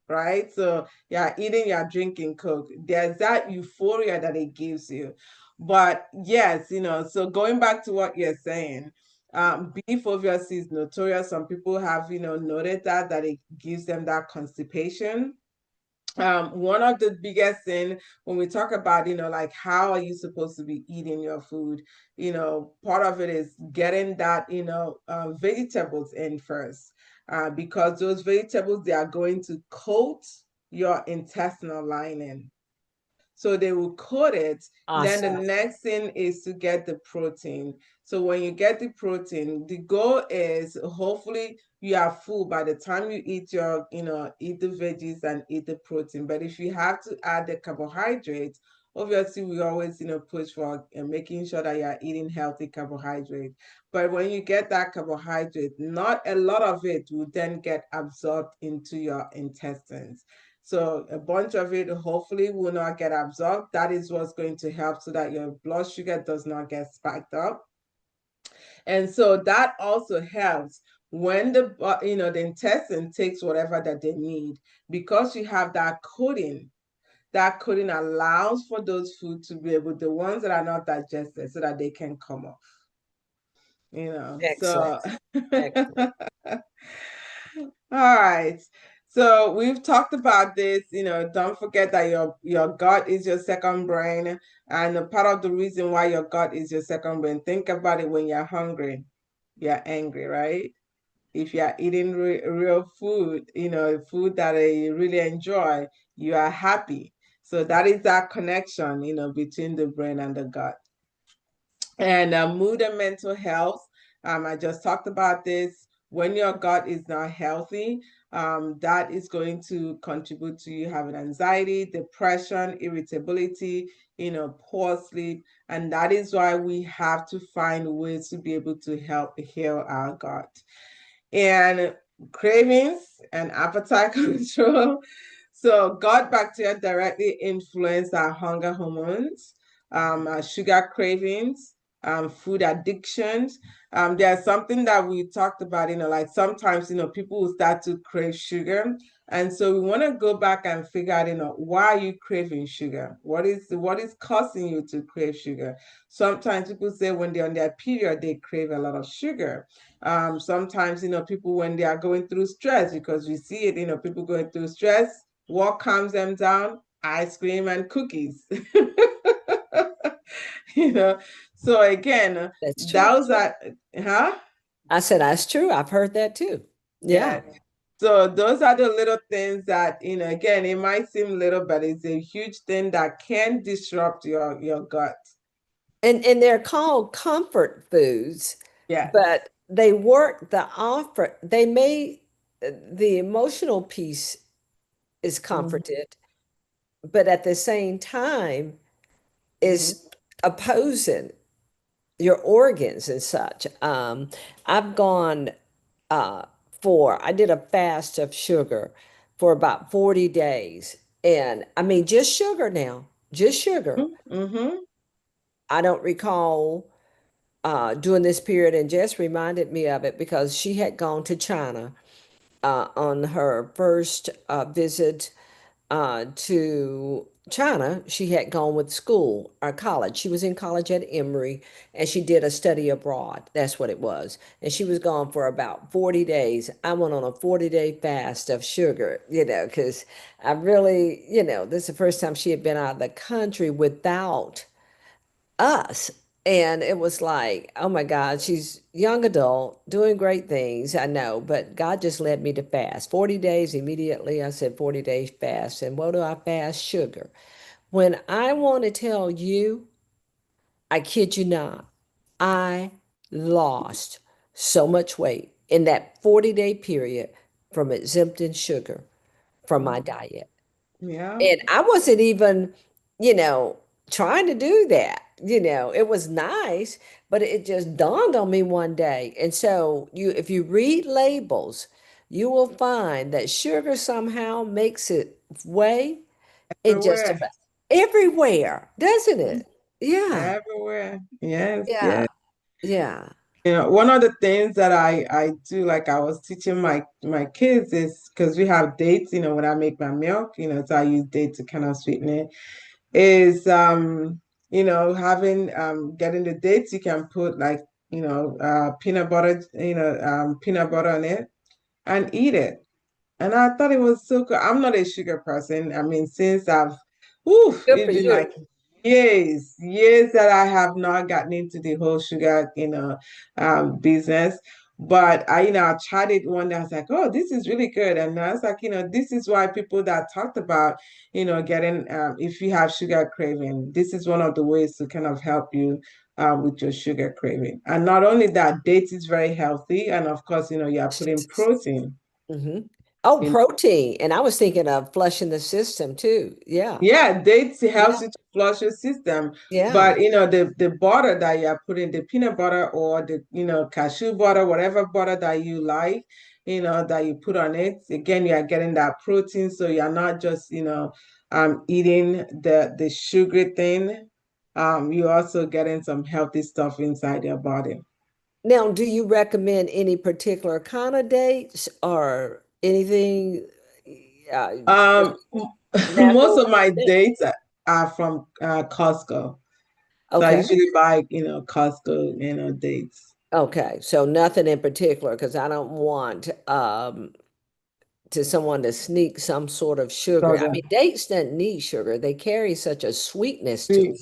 right? So you're eating, you're drinking Coke. There's that euphoria that it gives you. But yes, so going back to what you're saying, beef obviously is notorious. Some people have, noted that it gives them that constipation. One of the biggest thing when we talk about, like how are you supposed to be eating your food, part of it is getting that, vegetables in first, because those vegetables, they are going to coat your intestinal lining. So they will coat it. Then the Awesome. next thing is to get the protein. So when you get the protein, the goal is hopefully you are full by the time you eat eat the veggies and eat the protein. But if you have to add the carbohydrates, obviously we always, push for making sure that you're eating healthy carbohydrate. But when you get that carbohydrate, not a lot of it will then get absorbed into your intestines. So a bunch of it hopefully will not get absorbed. That is what's going to help so that your blood sugar does not get spiked up. And so that also helps when the intestine takes whatever that they need, because you have that coating allows for those food to be able, the ones that are not digested, so that they can come off, Excellent. so Excellent. all right. So we've talked about this, don't forget that your gut is your second brain. And part of the reason why your gut is your second brain, think about it: when you're hungry, you're angry, right? If you're eating real food, food that you really enjoy, you are happy. So that is that connection, between the brain and the gut. And mood and mental health. I just talked about this. When your gut is not healthy, that is going to contribute to you having anxiety, depression, irritability, poor sleep. And that is why we have to find ways to be able to help heal our gut. And cravings and appetite control. So gut bacteria directly influence our hunger hormones, our sugar cravings, food addictions. There's something that we talked about, like sometimes, people will start to crave sugar. And so we want to go back and figure out, why are you craving sugar? What is causing you to crave sugar? Sometimes people say when they're on their period, they crave a lot of sugar. Sometimes, people when they are going through stress, because we see it, people going through stress, what calms them down? Ice cream and cookies. you know, so again, That's true. those are, huh? I said, that's true. I've heard that too. Yeah. Yeah. So those are the little things that, again, it might seem little, but it's a huge thing that can disrupt your gut. And they're called comfort foods, Yes. but they work the offer. They may the emotional piece is Mm-hmm. comforted, but at the same time Mm-hmm. is opposing your organs and such. I've gone uh, I did a fast of sugar for about 40 days. And I mean, just sugar now, just sugar. Mm-hmm. I don't recall during this period, and Jess reminded me of it because she had gone to China on her first visit to China. She had gone with school or college. She was in college at Emory and she did a study abroad. That's what it was. And she was gone for about 40 days. I went on a 40-day fast of sugar, because I really, this is the first time she had been out of the country without us. And it was like, oh my God, she's young adult doing great things. I know, but God just led me to fast. 40 days immediately. I said 40 days fast. And what do I fast? Sugar. When I want to tell you, I kid you not, I lost so much weight in that 40-day period from exempting sugar from my diet. Yeah. And I wasn't even, you know, trying to do that. It was nice, but it just dawned on me one day. And so if you read labels, you will find that sugar somehow makes its way in just Everywhere. about everywhere, doesn't Mhm. it? Yeah. Everywhere. Yes, Yeah. yes. Yeah. One of the things that I do, like I was teaching my kids, is because we have dates, when I make my milk, so I use date to kind of sweeten it, is having getting the dates, you can put like, peanut butter on it and eat it. And I thought it was so good. I'm not a sugar person. I mean, since Good it's for been like you. years that I have not gotten into the whole sugar, business. But I tried it one day. I was like, oh, this is really good. And I was like, this is why people that talked about, getting, if you have sugar craving, this is one of the ways to kind of help you with your sugar craving. And not only that, dates is very healthy. And of course, you're putting protein. Hmm. Oh, protein. And I was thinking of flushing the system too. Yeah. Yeah, dates Yeah. helps you to flush your system. Yeah. But the butter that you're putting, the peanut butter or the cashew butter, whatever butter that you like, that you put on it, again, you are getting that protein. So you're not just, eating the sugary thing. You're also getting some healthy stuff inside your body. Now, do you recommend any particular kind of dates or anything? Um, Just most natural of my dates? dates are from Costco. So I Okay. usually buy, Costco, dates. Okay. So nothing in particular, because I don't want to someone to sneak some sort of sugar. I So mean, dates don't need sugar. They carry such a sweetness to the it,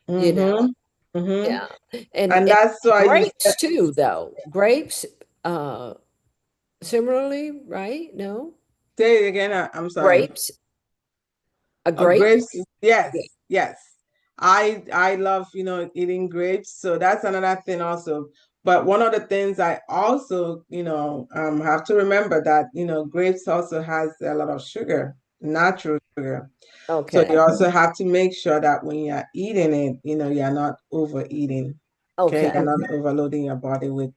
you know? mm-hmm, mm-hmm. Yeah. And, And and that's why you grapes said, too, though. Grapes, uh, similarly, right? No? say it again. I'm sorry. Grapes, a Oh, grape? grapes. Yes, Yeah. yes. I love, eating grapes. So that's another thing also. But one of the things I also, have to remember that, grapes also has a lot of sugar, natural sugar. So you Okay. also have to make sure that when you're eating it, you're not overeating. Okay, you're Okay. not overloading your body with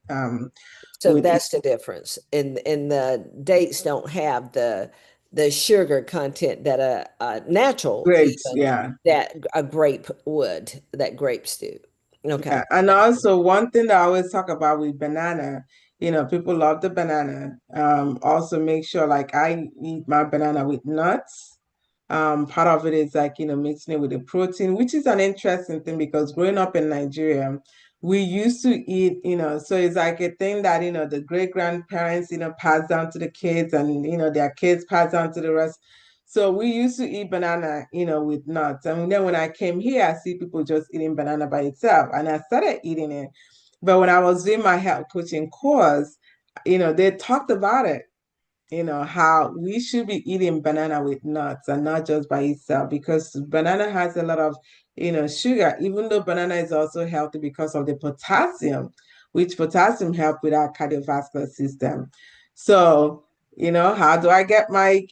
So with that's the difference. And the dates don't have the sugar content that a natural grapes. even Yeah. that a grape would, that grapes do. Okay. Yeah, and also one thing that I always talk about with banana, people love the banana. Also make sure like I eat my banana with nuts. Part of it is like, mixing it with the protein, which is an interesting thing because growing up in Nigeria, we used to eat, so it's like a thing that, the great grandparents, pass down to the kids and, their kids pass down to the rest. So we used to eat banana, with nuts. And then when I came here, I see people just eating banana by itself. And I started eating it. But when I was doing my health coaching course, they talked about it, how we should be eating banana with nuts and not just by itself because banana has a lot of, sugar, even though banana is also healthy because of the potassium, which potassium help with our cardiovascular system. So, how do I get my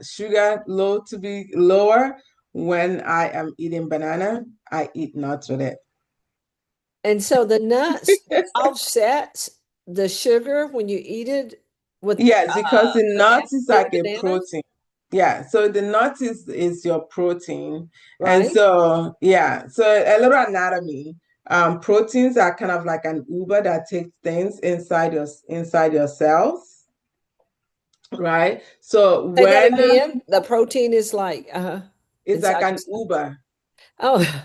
sugar load to be lower when I am eating banana? I eat nuts with it. And so the nuts offsets the sugar when you eat it with Yes, because the the nuts is in like a bananas, protein. Yeah, so the nut is your protein. And right? so, yeah, so a little anatomy. Proteins are kind of like an Uber that takes things inside your cells, right? So Say that when again. The protein is like it's like inside an your. Uber. Oh,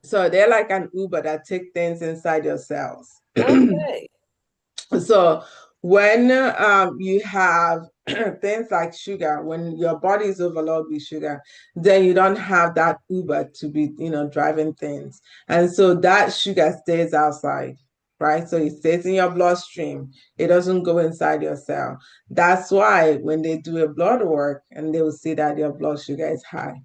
So they're like an Uber that take things inside your cells. okay. So when you have things like sugar, when your body is overloaded with sugar, then you don't have that Uber to be, driving things. And so that sugar stays outside, right? So it stays in your bloodstream. It doesn't go inside your cell. That's why when they do a blood work and they will see that your blood sugar is high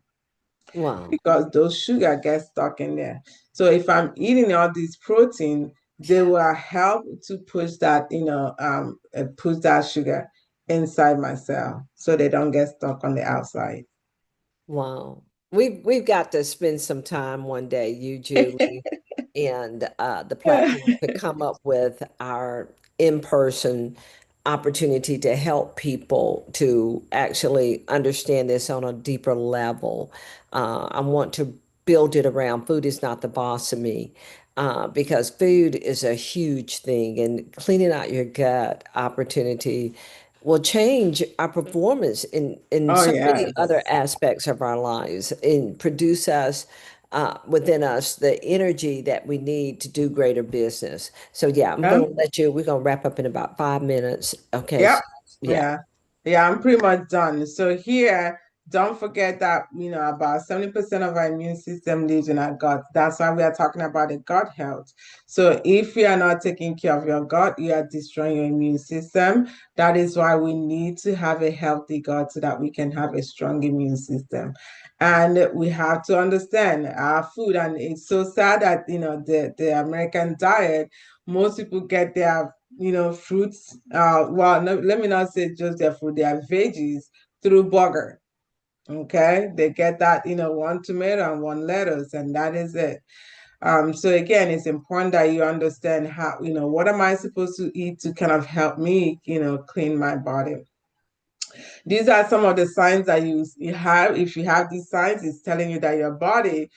Wow. because those sugar get stuck in there. So if I'm eating all these protein, they will help to push that, push that sugar inside my cell so they don't get stuck on the outside. Wow. We've got to spend some time one day, you, Julie, and the platform to come up with our in-person opportunity to help people to actually understand this on a deeper level. I want to build it around food is not the boss of me, because food is a huge thing, and cleaning out your gut opportunity will change our performance in Oh, so many other yes. aspects of our lives and produce us within us the energy that we need to do greater business. So yeah, Yeah. we're gonna wrap up in about 5 minutes. Okay, Yep. so yeah. Yeah. Yeah, I'm pretty much done. So here, don't forget that, about 70% of our immune system lives in our gut. That's why we are talking about the gut health. So if you are not taking care of your gut, you are destroying your immune system. That is why we need to have a healthy gut so that we can have a strong immune system. And we have to understand our food. And it's so sad that, the American diet, most people get their fruits. Well, no, let me not say just their fruit, their veggies through burger. Okay, they get that, one tomato and one lettuce, and that is it. So again, it's important that you understand how, what am I supposed to eat to kind of help me, clean my body. These are some of the signs that you have. If you have these signs, it's telling you that your body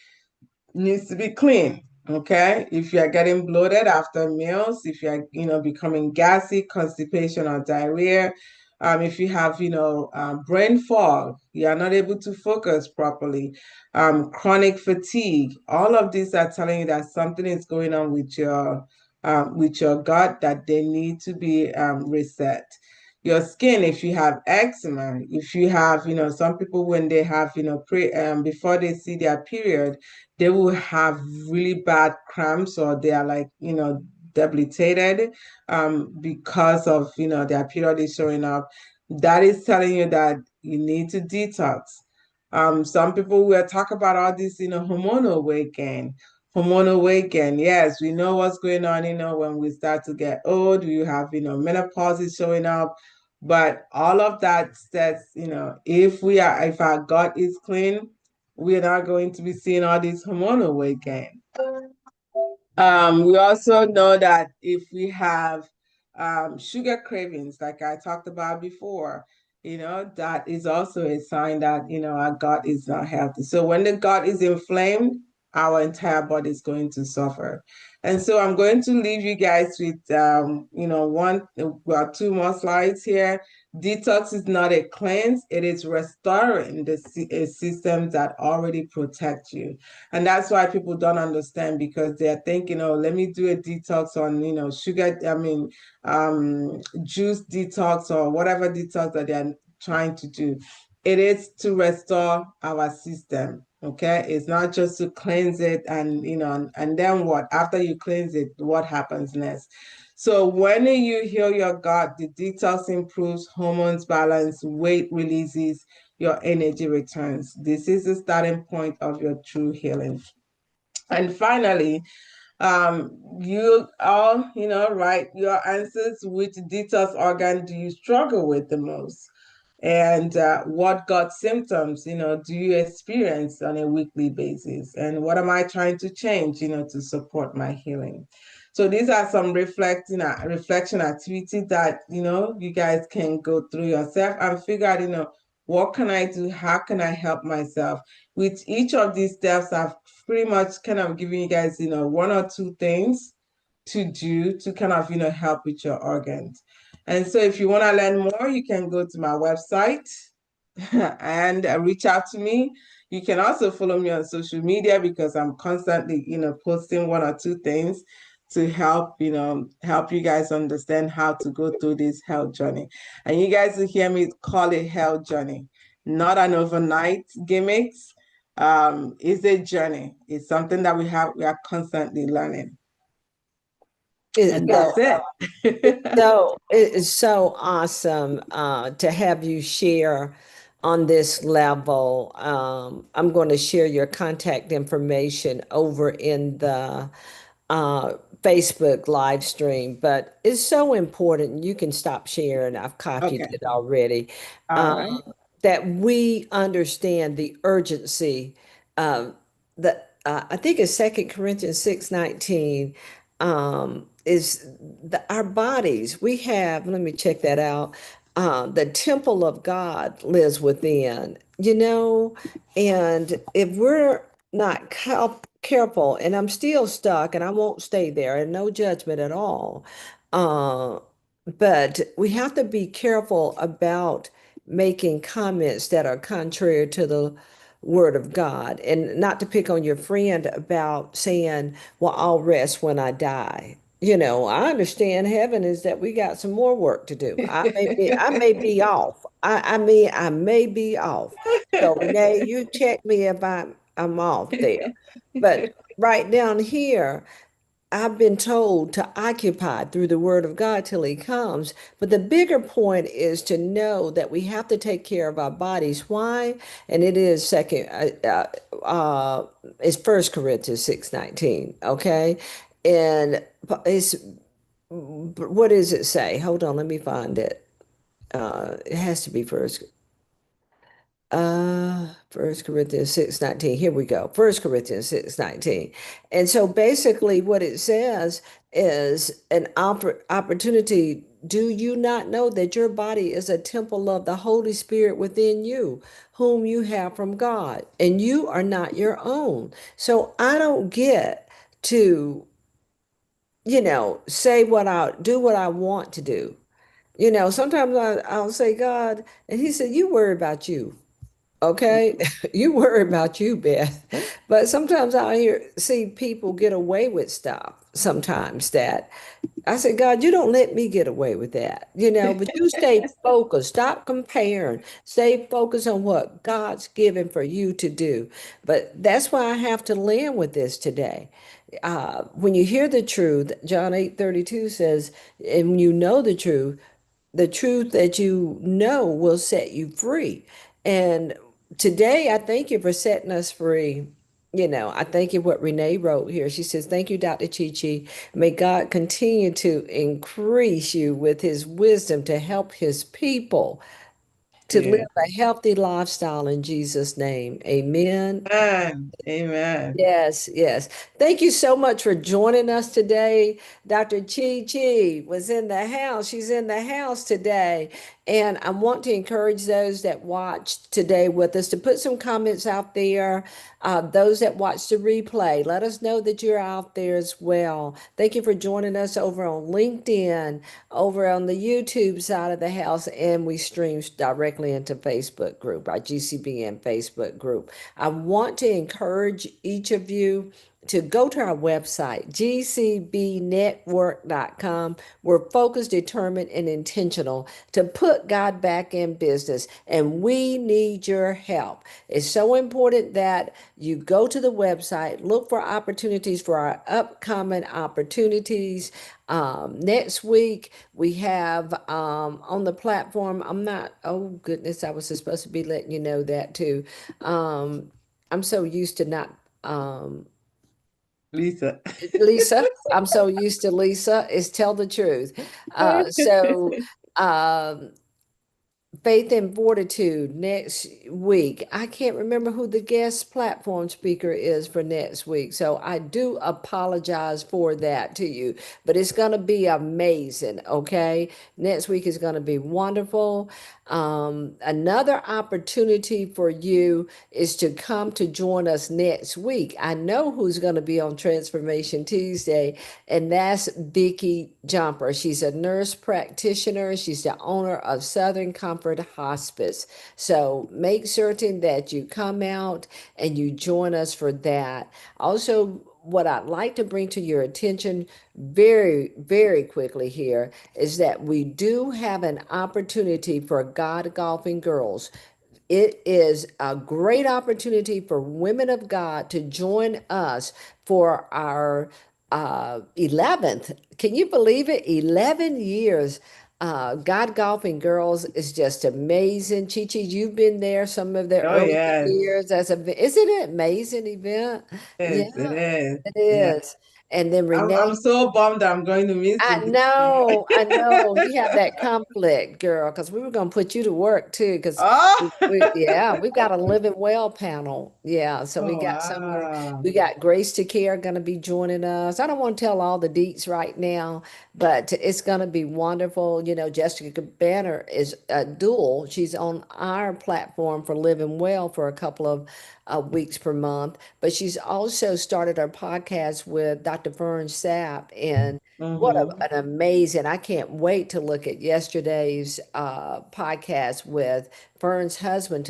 needs to be clean. Okay, if you are getting bloated after meals, if you are, becoming gassy, constipation or diarrhea, if you have, brain fog, you are not able to focus properly, chronic fatigue, all of these are telling you that something is going on with your gut, that they need to be reset. Your skin, if you have eczema, if you have, some people when they have, before they see their period, they will have really bad cramps, or they are like, debilitated because of, their period is showing up. That is telling you that you need to detox. Some people will talk about all this, hormonal weight gain. Hormonal weight gain. Yes, we know what's going on, when we start to get old, you have, menopause is showing up. But all of that says, if our gut is clean, we're not going to be seeing all these hormonal weight gain. We also know that if we have sugar cravings, like I talked about before, that is also a sign that, our gut is not healthy. So when the gut is inflamed, our entire body is going to suffer. And so I'm going to leave you guys with, two more slides here. Detox is not a cleanse, it is restoring a system that already protects you. And that's why people don't understand, because they're thinking, oh, let me do a detox on, juice detox or whatever detox that they're trying to do. It is to restore our system. Okay. It's not just to cleanse it and then what? After you cleanse it, what happens next? So when you heal your gut, the detox improves hormones balance, weight releases, your energy returns. This is the starting point of your true healing. And finally, you all, write your answers. Which detox organ do you struggle with the most? And what gut symptoms, do you experience on a weekly basis? And what am I trying to change, to support my healing? So these are some reflection activity that, you guys can go through yourself and figure out, what can I do? How can I help myself? With each of these steps, I've pretty much kind of giving you guys, one or two things to do to kind of, help with your organs. And so if you want to learn more, you can go to my website and reach out to me. You can also follow me on social media, because I'm constantly, posting one or two things to help, help you guys understand how to go through this health journey. And you guys will hear me call it health journey, not an overnight gimmicks. It's a journey. It's something that we are constantly learning. And that's it. So it is so awesome to have you share on this level. I'm going to share your contact information over in the Facebook live stream, but it's so important. You can stop sharing. I've copied Okay. it already. All Uh, right. that we understand the urgency of I think it's 2 Corinthians 6:19 is our bodies. We have, let me check that out. The temple of God lives within, and if we're not careful, and I'm still stuck and I won't stay there, and no judgment at all. Uh, but we have to be careful about making comments that are contrary to the word of God, and not to pick on your friend about saying, well, I'll rest when I die. I understand heaven is that we got some more work to do. I may be off. I may be off. So Renee, you check me if I'm off there. But right down here, I've been told to occupy through the word of God till he comes. But the bigger point is to know that we have to take care of our bodies. Why? And it is it's 1 Corinthians 6:19. Okay. And it's, what does it say? Hold on, let me find it. It has to be First Corinthians 6:19. Here we go. 1 Corinthians 6:19. And so basically what it says is an opportunity. Do you not know that your body is a temple of the Holy Spirit within you, whom you have from God, and you are not your own? So I don't get to, say do what I want to do. Sometimes I'll say, God, and he said, you worry about you. Okay. You worry about you, Beth. But sometimes see people get away with stuff sometimes that I said, God, you don't let me get away with that, but you stay focused, stop comparing, stay focused on what God's given for you to do. But that's why I have to land with this today. When you hear the truth, John 8:32 says, and when you know the truth that you know will set you free. And today, I thank you for setting us free. I thank you what Renee wrote here. She says, thank you, Dr. Chi Chi. May God continue to increase you with his wisdom to help his people to live Yeah. a healthy lifestyle in Jesus' name. Amen. Amen. Amen. Yes, yes. Thank you so much for joining us today. Dr. Chi Chi was in the house. She's in the house today. And I want to encourage those that watched today with us to put some comments out there. Those that watched the replay, let us know that you're out there as well. Thank you for joining us over on LinkedIn, over on the YouTube side of the house, and we stream directly into Facebook group, our GCBN Facebook group. I want to encourage each of you to go to our website, gcbnetwork.com. We're focused, determined, and intentional to put God back in business, and we need your help. It's so important that you go to the website, look for opportunities for our upcoming opportunities. Next week, we have on the platform, oh goodness, I was supposed to be letting you know that too. I'm so used to not, Lisa. Lisa, I'm so used to Lisa, is tell the truth. So, um, Faith and Fortitude next week. I can't remember who the guest platform speaker is for next week. So I do apologize for that to you, but it's going to be amazing. Okay. Next week is going to be wonderful. Another opportunity for you is to come to join us next week. I know who's going to be on Transformation Tuesday, and that's Vicki Jumper. She's a nurse practitioner. She's the owner of Southern Comfort Hospice. So make certain that you come out and you join us for that. Also, what I'd like to bring to your attention very, very quickly here is that we do have an opportunity for God Golfing Girls. It is a great opportunity for women of God to join us for our 11th. Can you believe it? 11 years. God Golfing Girls is just amazing. Chi Chi, you've been there some of the Oh, early yes. years. Isn't it amazing event? Yeah, Yes, it is. it Yeah. is. And then I'm Renee, so bummed I'm going to miss I it. know, I know. You have that conflict, girl, because we were going to put you to work too. Because Oh, yeah, we've got a living well panel. Yeah, so we oh got somewhere. wow. We got Grace to Care going to be joining us. I don't want to tell all the deets right now, but it's going to be wonderful. Jessica Banner is a dual. She's on our platform for Living Well for a couple of weeks per month, but she's also started her podcast with Dr. Fern Sapp, and what Mm-hmm. an amazing, I can't wait to look at yesterday's podcast with Fern's husband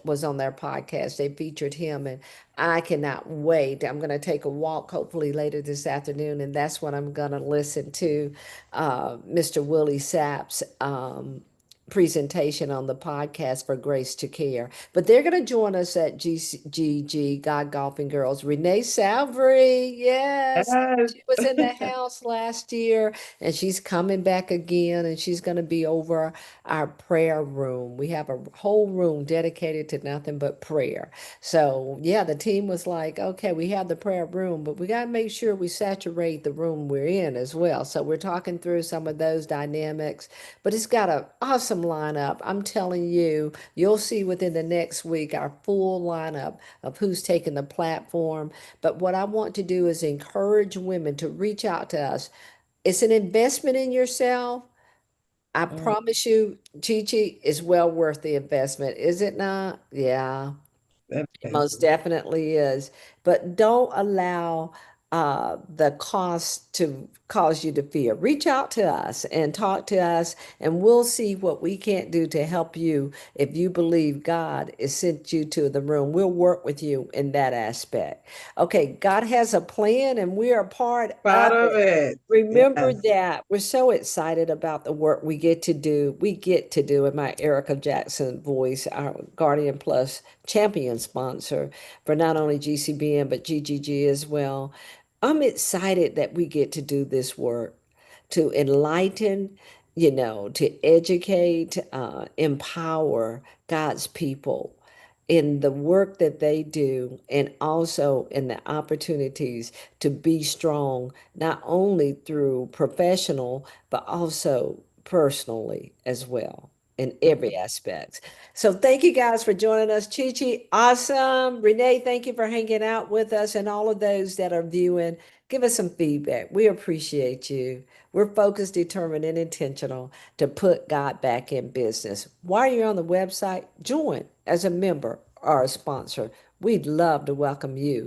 was on their podcast. They featured him, and I cannot wait. I'm going to take a walk hopefully later this afternoon, and that's what I'm going to listen to Mr. Willie Sapp's presentation on the podcast for Grace to Care. But they're going to join us at GGG, God Golfing Girls. Renee Salvery, yes. Yes. She was in the house last year, and she's coming back again, and she's going to be over our prayer room. We have a whole room dedicated to nothing but prayer. So, yeah, the team was like, okay, we have the prayer room, but we got to make sure we saturate the room we're in as well. So, we're talking through some of those dynamics, but it's got an awesome lineup. I'm telling you, you'll see within the next week our full lineup of who's taking the platform. But what I want to do is encourage women to reach out to us. It's an investment in yourself. I Mm, promise you, Chi Chi is well worth the investment, is it not? Yeah, that it is. most definitely is. But don't allow the cost to cause you to fear. Reach out to us and talk to us, and we'll see what we can't do to help you. If you believe God has sent you to the room, we'll work with you in that aspect. Okay, God has a plan, and we are part Part of of it. it. Remember Yes. that we're so excited about the work we get to do. We get to do in my Erica Jackson voice, our Guardian Plus champion sponsor for not only GCBN but GGG as well. I'm excited that we get to do this work to enlighten, to educate, empower God's people in the work that they do, and also in the opportunities to be strong, not only through professional, but also personally as well in every aspect. So thank you guys for joining us. Chi Chi, awesome. Renee, thank you for hanging out with us, and all of those that are viewing. Give us some feedback. We appreciate you. We're focused, determined, and intentional to put God back in business. While you're on the website, join as a member or a sponsor. We'd love to welcome you